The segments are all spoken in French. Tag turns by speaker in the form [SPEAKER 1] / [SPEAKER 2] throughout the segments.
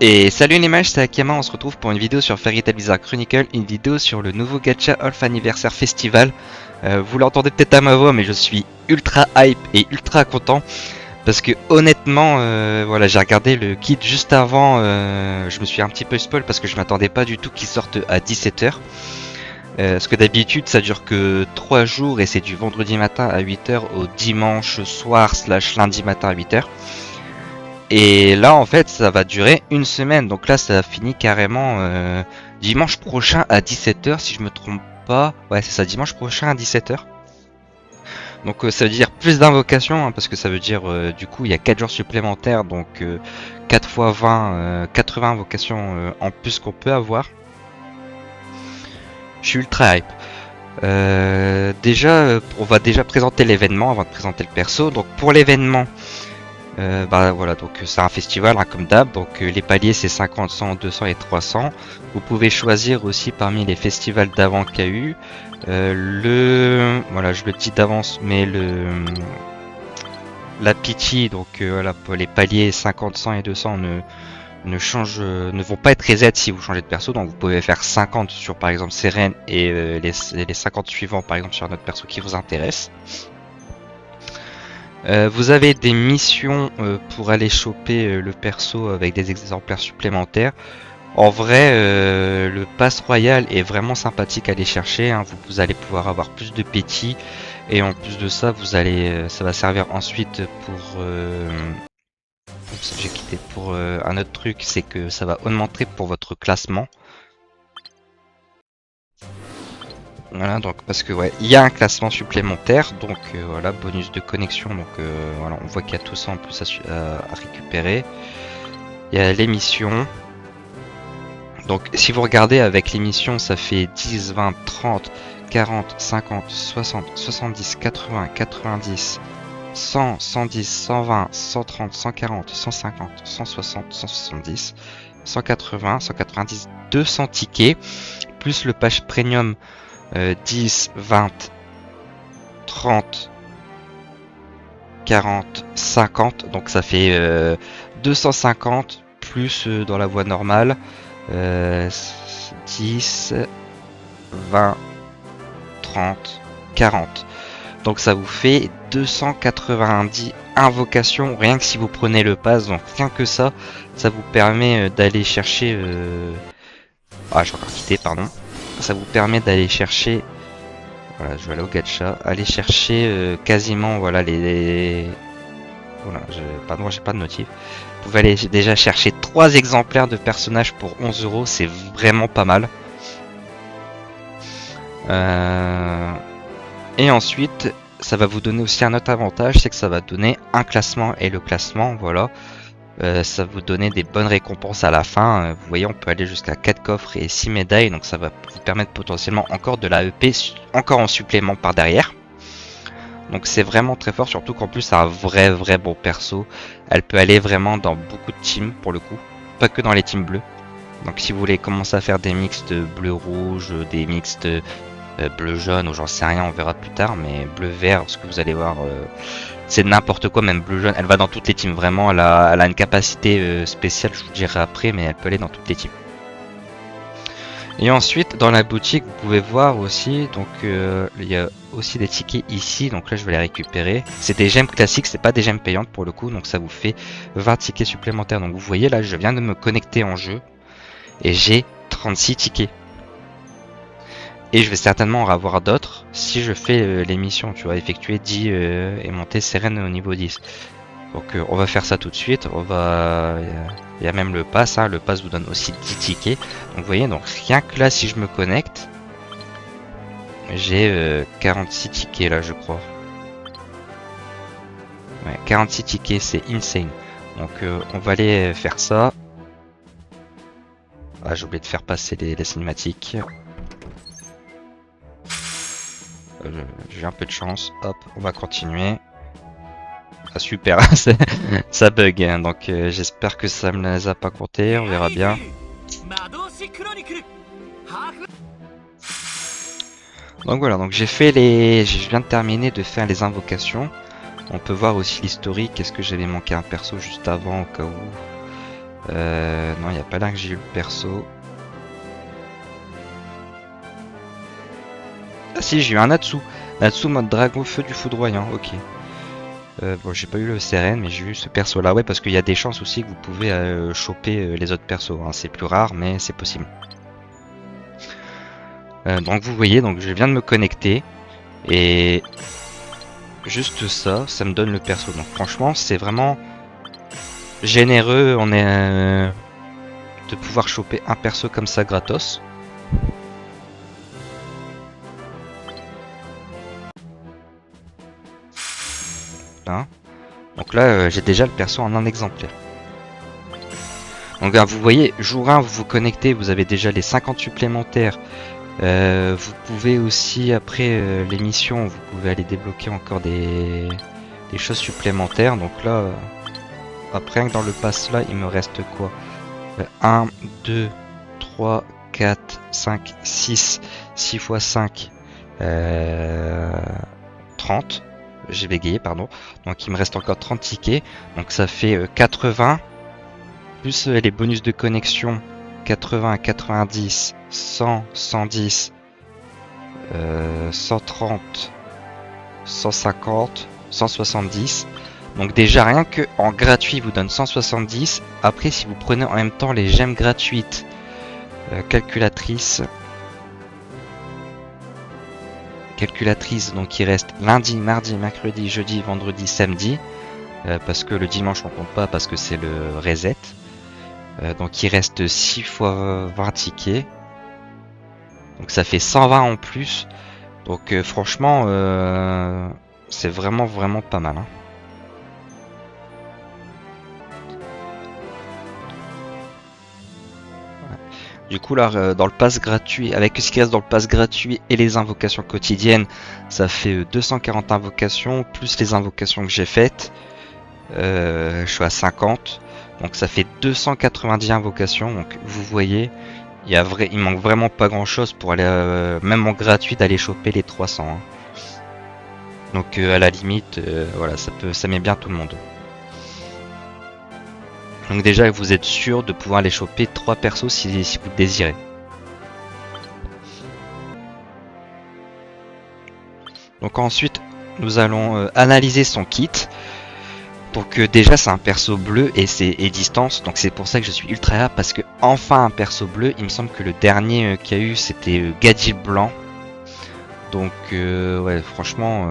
[SPEAKER 1] Et salut les mages, c'est Akama, on se retrouve pour une vidéo sur Fairy Tail Bizarre Chronicle, une vidéo sur le nouveau gacha Olf Anniversaire Festival. Vous l'entendez peut-être à ma voix, mais je suis ultra hype et ultra content parce que honnêtement, voilà, j'ai regardé le guide juste avant, je me suis un petit peu spoil parce que je m'attendais pas du tout qu'il sorte à 17h. Parce que d'habitude ça dure que 3 jours et c'est du vendredi matin à 8h au dimanche soir / lundi matin à 8h. Et là en fait ça va durer une semaine, donc là ça finit carrément dimanche prochain à 17h si je me trompe pas. Ouais c'est ça, dimanche prochain à 17h. Donc ça veut dire plus d'invocations, hein, parce que ça veut dire du coup il y a 4 jours supplémentaires, donc 4 x 20, 80 invocations en plus qu'on peut avoir. Je suis ultra hype. Déjà on va déjà présenter l'événement avant de présenter le perso. Donc pour l'événement, bah voilà, donc c'est un festival, hein, comme d'hab. Donc les paliers c'est 50, 100, 200 et 300. Vous pouvez choisir aussi parmi les festivals d'avant qu'il y a eu. Voilà, je le dis d'avance, mais la pitié, donc voilà, pour les paliers 50, 100 et 200 ne vont pas être reset si vous changez de perso. Donc vous pouvez faire 50 sur par exemple Seren et les 50 suivants par exemple sur notre perso qui vous intéresse. Vous avez des missions pour aller choper le perso avec des exemplaires supplémentaires. En vrai, le pass royal est vraiment sympathique à aller chercher, hein. Vous allez pouvoir avoir plus de petits et en plus de ça, ça va servir ensuite pour j'ai quitté pour un autre truc, c'est que ça va augmenter pour votre classement. Voilà, donc parce que ouais, il y a un classement supplémentaire, donc voilà, bonus de connexion, donc voilà, on voit qu'il y a tout ça en plus à récupérer. Il y a les missions. Donc si vous regardez avec les missions, ça fait 10, 20, 30, 40, 50, 60, 70, 80, 90, 100, 110, 120, 130, 140, 150, 160, 170, 180, 190, 200 tickets, plus le page premium 10, 20, 30, 40, 50, donc ça fait 250 plus dans la voie normale, 10, 20, 30, 40. Donc ça vous fait 290 invocations rien que si vous prenez le pass. Donc rien que ça vous permet d'aller chercher... Ah, j'ai encore quitté, pardon. Ça vous permet d'aller chercher... Voilà, je vais aller au gacha. Aller chercher quasiment, voilà, Voilà, pardon, j'ai pas de notif. Vous pouvez aller déjà chercher 3 exemplaires de personnages pour 11 €, c'est vraiment pas mal. Et ensuite, ça va vous donner aussi un autre avantage, c'est que ça va donner un classement, et le classement, voilà, ça va vous donner des bonnes récompenses à la fin. Vous voyez, on peut aller jusqu'à 4 coffres et 6 médailles, donc ça va vous permettre potentiellement encore de la EP, encore en supplément par derrière. Donc c'est vraiment très fort, surtout qu'en plus c'est un vrai bon perso. Elle peut aller vraiment dans beaucoup de teams pour le coup, pas que dans les teams bleus. Donc si vous voulez commencer à faire des mixtes bleu-rouge, des mixtes bleu-jaune, ou j'en sais rien, on verra plus tard, mais bleu-vert, ce que vous allez voir, c'est n'importe quoi, même bleu-jaune, elle va dans toutes les teams, vraiment, elle a une capacité spéciale, je vous dirai après, mais elle peut aller dans toutes les teams. Et ensuite, dans la boutique, vous pouvez voir aussi, donc il y a aussi des tickets ici, donc là je vais les récupérer. C'est des gemmes classiques, c'est pas des gemmes payantes pour le coup, donc ça vous fait 20 tickets supplémentaires. Donc vous voyez là, je viens de me connecter en jeu et j'ai 36 tickets. Et je vais certainement en avoir d'autres si je fais les missions, tu vois, effectuer 10 et monter Seren au niveau 10. Donc on va faire ça tout de suite, il y a même le pass, hein. Le pass vous donne aussi 10 tickets. Donc vous voyez, donc rien que là si je me connecte, j'ai 46 tickets là je crois. Ouais, 46 tickets, c'est insane. Donc on va aller faire ça. Ah, j'ai oublié de faire passer les cinématiques. J'ai un peu de chance, hop, on va continuer. Ah super, ça bug, hein. Donc j'espère que ça me les a pas comptés, on verra bien. Donc voilà, donc je viens de terminer de faire les invocations. On peut voir aussi l'historique, est-ce que j'avais manqué un perso juste avant au cas où. Non, il n'y a pas là que j'ai eu le perso. Ah si, j'ai eu un Natsu. Natsu mode dragon feu du foudroyant, ok. Bon, j'ai pas eu le Seren, mais j'ai eu ce perso là. Ouais, parce qu'il y a des chances aussi que vous pouvez choper les autres persos. Hein. C'est plus rare, mais c'est possible. Donc vous voyez, donc je viens de me connecter. Et juste ça, ça me donne le perso. Donc franchement, c'est vraiment généreux. On est de pouvoir choper un perso comme ça gratos. Hein. Donc là, j'ai déjà le perso en un exemplaire. Donc là, vous voyez, jour 1, vous vous connectez, vous avez déjà les 50 supplémentaires. Vous pouvez aussi, après l'émission, vous pouvez aller débloquer encore des choses supplémentaires. Donc là, après dans le pass là, il me reste quoi 1, 2, 3, 4, 5, 6, 6 x 5, 30. J'ai bégayé, pardon. Donc il me reste encore 30 tickets. Donc ça fait 80. Plus les bonus de connexion. 80, 90, 100, 110, 130, 150, 170. Donc déjà rien que en gratuit vous donne 170. Après si vous prenez en même temps les gemmes gratuites, calculatrice, donc il reste lundi, mardi, mercredi, jeudi, vendredi, samedi, parce que le dimanche on compte pas parce que c'est le reset. Donc il reste 6 fois 20 tickets. Donc ça fait 120 en plus. Donc franchement, c'est vraiment pas mal. Hein. Du coup là, dans le pass gratuit, avec ce qui reste dans le pass gratuit et les invocations quotidiennes, ça fait 240 invocations, plus les invocations que j'ai faites. Je suis à 50. Donc ça fait 290 invocations. Donc vous voyez, il manque vraiment pas grand chose pour aller, même en gratuit, d'aller choper les 300. Hein. Donc à la limite, voilà, ça met bien tout le monde. Donc déjà vous êtes sûr de pouvoir aller choper 3 persos si vous le désirez. Donc ensuite nous allons analyser son kit. Donc déjà c'est un perso bleu et c'est distance, donc c'est pour ça que je suis ultra hype parce que enfin un perso bleu. Il me semble que le dernier qu'il y a eu c'était Gadil blanc. Donc ouais franchement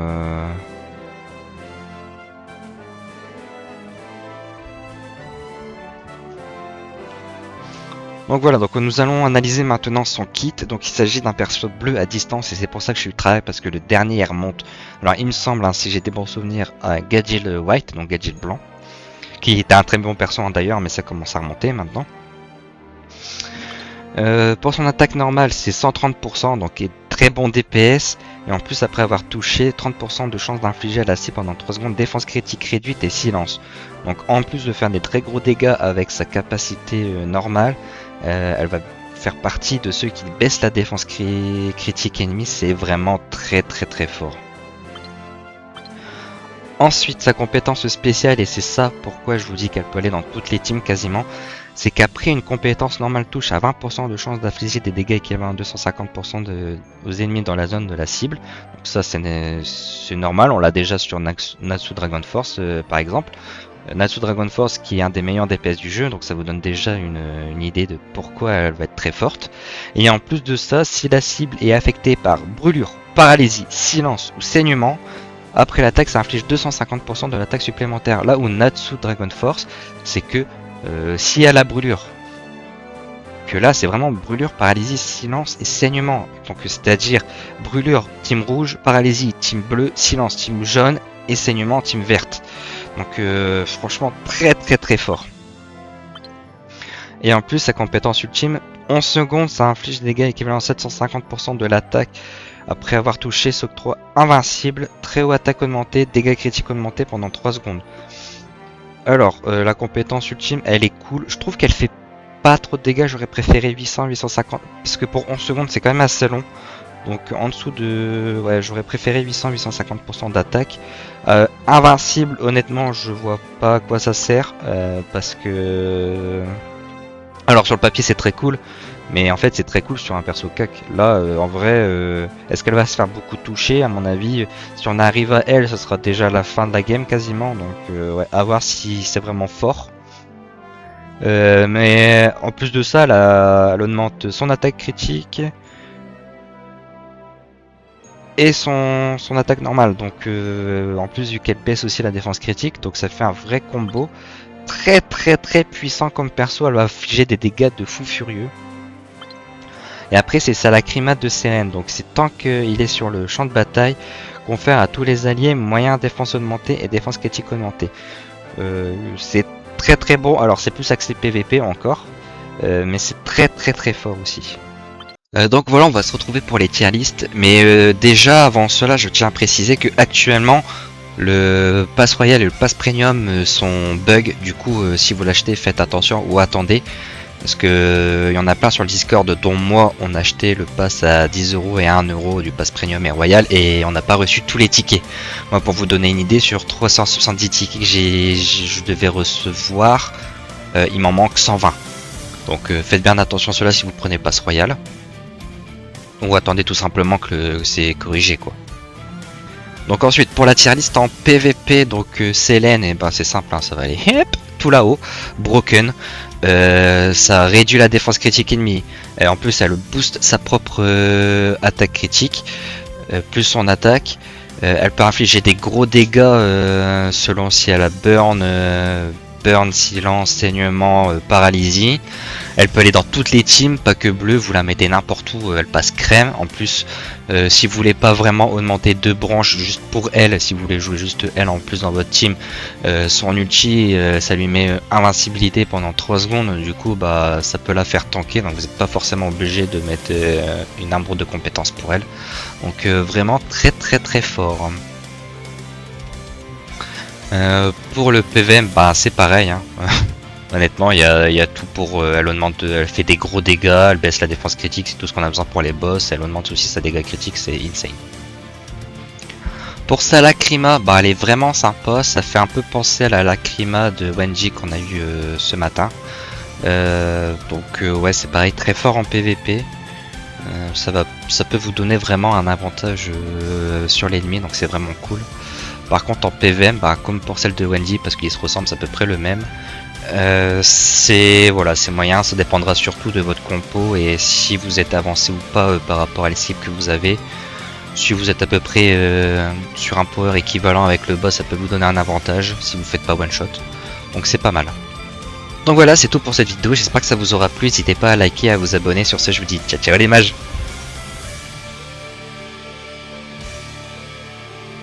[SPEAKER 1] donc voilà, donc nous allons analyser maintenant son kit. Donc il s'agit d'un perso bleu à distance et c'est pour ça que je suis ultra hype parce que le dernier il remonte. Alors il me semble, hein, si j'ai des bons souvenirs, à Gadil white, donc Gadil blanc. Qui était un très bon perso hein, d'ailleurs, mais ça commence à remonter maintenant. Pour son attaque normale, c'est 130%, donc est très bon DPS. Et en plus, après avoir touché, 30% de chance d'infliger à la cible pendant 3 secondes, défense critique réduite et silence. Donc en plus de faire des très gros dégâts avec sa capacité normale, elle va faire partie de ceux qui baissent la défense critique ennemie. C'est vraiment très fort. Ensuite, sa compétence spéciale, et c'est ça pourquoi je vous dis qu'elle peut aller dans toutes les teams quasiment, c'est qu'après une compétence normale touche à 20% de chance d'infliger des dégâts équivalents à 250% aux ennemis dans la zone de la cible. Donc ça c'est normal, on l'a déjà sur Natsu Dragon Force par exemple. Natsu Dragon Force qui est un des meilleurs DPS du jeu, donc ça vous donne déjà une idée de pourquoi elle va être très forte. Et en plus de ça, si la cible est affectée par brûlure, paralysie, silence ou saignement, après l'attaque, ça inflige 250% de l'attaque supplémentaire. Là où Natsu Dragon Force, c'est que s'il y a la brûlure, que là c'est vraiment brûlure, paralysie, silence et saignement. Donc c'est-à-dire brûlure team rouge, paralysie team bleu, silence team jaune et saignement team verte. Donc franchement très fort. Et en plus sa compétence ultime, 11 secondes, ça inflige des dégâts équivalents à 750% de l'attaque. Après avoir touché, s'octroie invincible, très haut attaque augmentée, dégâts critiques augmentés pendant 3 secondes. Alors, la compétence ultime, elle est cool. Je trouve qu'elle fait pas trop de dégâts, j'aurais préféré 800, 850. Parce que pour 11 secondes, c'est quand même assez long. Donc en dessous de... Ouais, j'aurais préféré 800-850% d'attaque. Invincible, honnêtement, je vois pas à quoi ça sert. Parce que... Alors sur le papier c'est très cool. Mais en fait c'est très cool sur un perso cac. Là en vrai, est-ce qu'elle va se faire beaucoup toucher? À mon avis, si on arrive à elle, ce sera déjà la fin de la game quasiment. Donc ouais, à voir si c'est vraiment fort. Mais en plus de ça, elle augmente son attaque critique et son attaque normale. Donc en plus vu qu'elle baisse aussi la défense critique, donc ça fait un vrai combo très très très puissant comme perso. Elle va infliger des dégâts de fou furieux. Et après c'est Salacrima de Sélène. Donc c'est tant qu'il est sur le champ de bataille, confère à tous les alliés moyen défense augmentée et défense critique augmentée. C'est très très bon. Alors c'est plus axé PVP encore, mais c'est très très très fort aussi. Donc voilà, on va se retrouver pour les tier list. Mais déjà avant cela, je tiens à préciser que actuellement le pass royal et le pass premium sont bug. Du coup, si vous l'achetez, faites attention ou attendez. Parce que y en a plein sur le Discord, dont moi, on a acheté le pass à 10€ et 1€ du pass premium et royal, et on n'a pas reçu tous les tickets. Moi, pour vous donner une idée, sur 370 tickets que je devais recevoir, il m'en manque 120. Donc faites bien attention à cela si vous prenez le pass royal. Ou attendez tout simplement que c'est corrigé quoi. Donc ensuite pour la tier list en PVP, donc Sélène, et ben c'est simple, hein, ça va aller tout là-haut, broken. Ça réduit la défense critique ennemie. Et en plus, elle booste sa propre attaque critique, plus son attaque. Elle peut infliger des gros dégâts selon si elle a burn, silence, saignement, paralysie. Elle peut aller dans toutes les teams, pas que bleu, vous la mettez n'importe où, elle passe crème. En plus, si vous voulez pas vraiment augmenter 2 branches juste pour elle, si vous voulez jouer juste elle en plus dans votre team, son ulti, ça lui met invincibilité pendant 3 secondes. Du coup, bah ça peut la faire tanker, donc vous n'êtes pas forcément obligé de mettre une arbre de compétences pour elle. Donc vraiment très très très fort. Pour le PVM, bah c'est pareil, hein. Honnêtement, il y a tout pour. Elle fait des gros dégâts, elle baisse la défense critique, c'est tout ce qu'on a besoin pour les boss. Elle augmente aussi sa dégâts critiques, c'est insane. Pour sa Lacrima, bah elle est vraiment sympa. Ça fait un peu penser à la Lacrima de Wenji qu'on a eu ce matin. Donc ouais, c'est pareil, très fort en PVP. Ça peut vous donner vraiment un avantage sur l'ennemi, donc c'est vraiment cool. Par contre en PVM, bah, comme pour celle de Wendy, parce qu'ils se ressemblent, c'est à peu près le même. C'est moyen, ça dépendra surtout de votre compo et si vous êtes avancé ou pas par rapport à les cibles que vous avez. Si vous êtes à peu près sur un power équivalent avec le boss, ça peut vous donner un avantage si vous faites pas one shot. Donc c'est pas mal. Donc voilà, c'est tout pour cette vidéo, j'espère que ça vous aura plu. N'hésitez pas à liker et à vous abonner. Sur ce, je vous dis ciao ciao les mages.